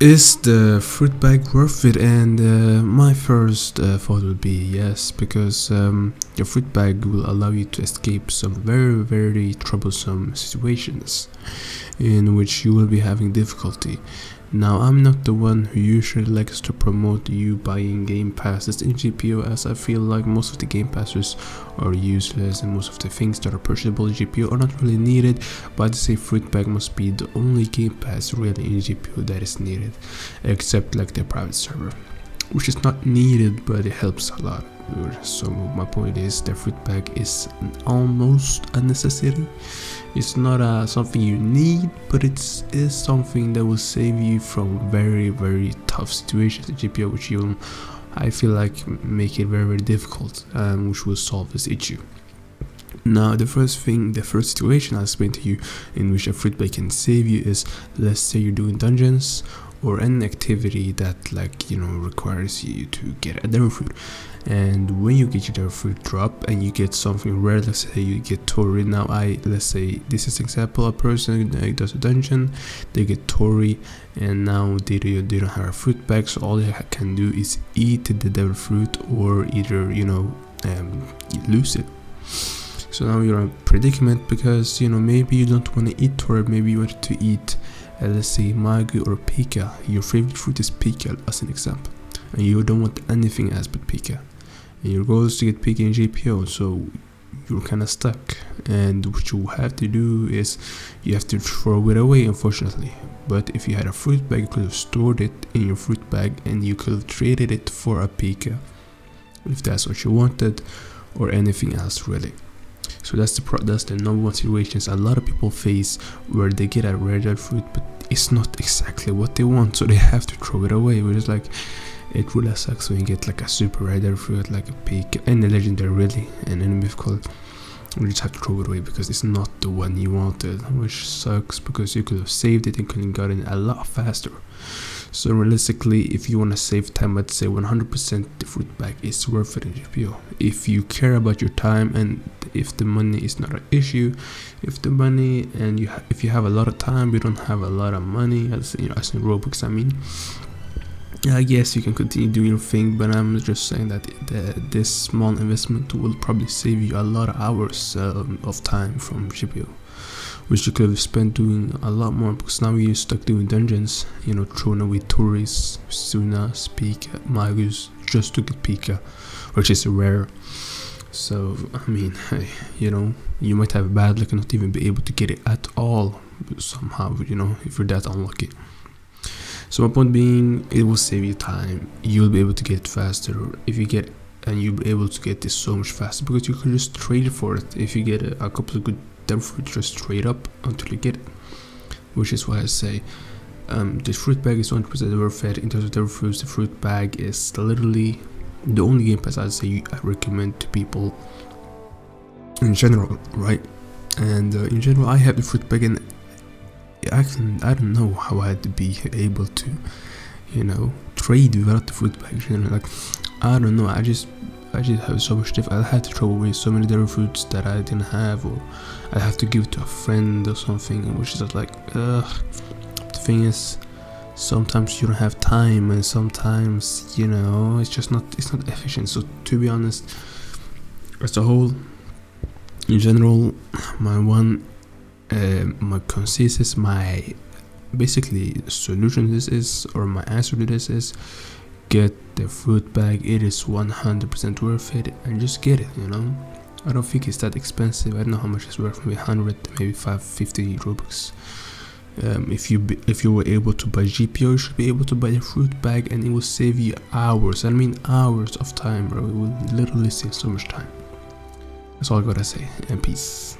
Is the fruit bag worth it? And my first thought would be yes, because your fruit bag will allow you to escape some very troublesome situations in which you will be having difficulty. Now, I'm not the one who usually likes to promote you buying game passes in GPO, as I feel like most of the game passes are useless and most of the things that are purchasable in GPO are not really needed, but I'd say fruit bag must be the only game pass really in GPO that is needed, except like the private server, which is not needed but it helps a lot. So my point is the fruit bag is almost a necessity. It's not something you need, but it is something that will save you from very tough situations in GPO, which I feel like make it very difficult, which will solve this issue. Now the first situation I'll explain to you in which a fruit bag can save you is, let's say you're doing dungeons or any activity that requires you to get a devil fruit, and when you get your devil fruit drop and you get something rare, let's say you get Tori. Now let's say this is example, a person does a dungeon, they get Tori, and now they don't have a fruit bag, so all they can do is eat the devil fruit or either lose it. So now you're in a predicament because maybe you don't want to eat Tori, maybe you want to eat let's say Magu or Pika. Your favorite fruit is Pika as an example, and you don't want anything else but Pika, and your goal is to get Pika in GPO, so you're kind of stuck, and what you have to do is you have to throw it away, unfortunately. But if you had a fruit bag, you could have stored it in your fruit bag and you could have traded it for a Pika if that's what you wanted, or anything else really. So that's the number one situations a lot of people face, where they get a rare fruit but it's not exactly what they want, so they have to throw it away, which is like, it really sucks when you get like a super rare fruit like a peak and a legendary really, and then we've called, you just have to throw it away because it's not the one you wanted, which sucks because you could have saved it and could have gotten it a lot faster. So realistically, if you want to save time, I'd say 100% the fruit bag is worth it in GPO. If you care about your time and if the money is not an issue, if you have a lot of time, you don't have a lot of money, as in ROBLOX, I mean, I guess you can continue doing your thing, but I'm just saying that this small investment will probably save you a lot of hours of time from GPO, which you could have spent doing a lot more, because now you're stuck doing dungeons, throwing away Toris, Sunas, Pika, Magus, just to get Pika, which is rare. So I mean, you might have bad luck and not even be able to get it at all somehow, if you're that unlucky. So my point being, it will save you time, you'll be able to get it faster if you get, and you'll be able to get this so much faster because you can just trade it for it. If you get a couple of good devil fruit, just trade up until you get it, which is why I say this fruit bag is 100% worth it. In terms of devil fruits, the fruit bag is literally the only game pass I'd say I recommend to people in general, right? And in general, I have the fruit bag, and I don't know how I had to be able to trade without the fruit bag. Like, I don't know, I just have so much stuff. I had to throw away so many devil fruits that I didn't have, or I have to give it to a friend or something, which is like, the thing is, sometimes you don't have time, and sometimes it's not efficient. So to be honest, as a whole, in general, my consensus, my basically solution to this is, or my answer to this is, get the fruit bag. It is 100% worth it, and just get it. I don't think it's that expensive. I don't know how much it's worth, maybe 100, maybe 550 Robux. If you were able to buy GPO, you should be able to buy the fruit bag, and it will save you hours. I mean hours of time, bro. It will literally save so much time. That's all I gotta say, and peace.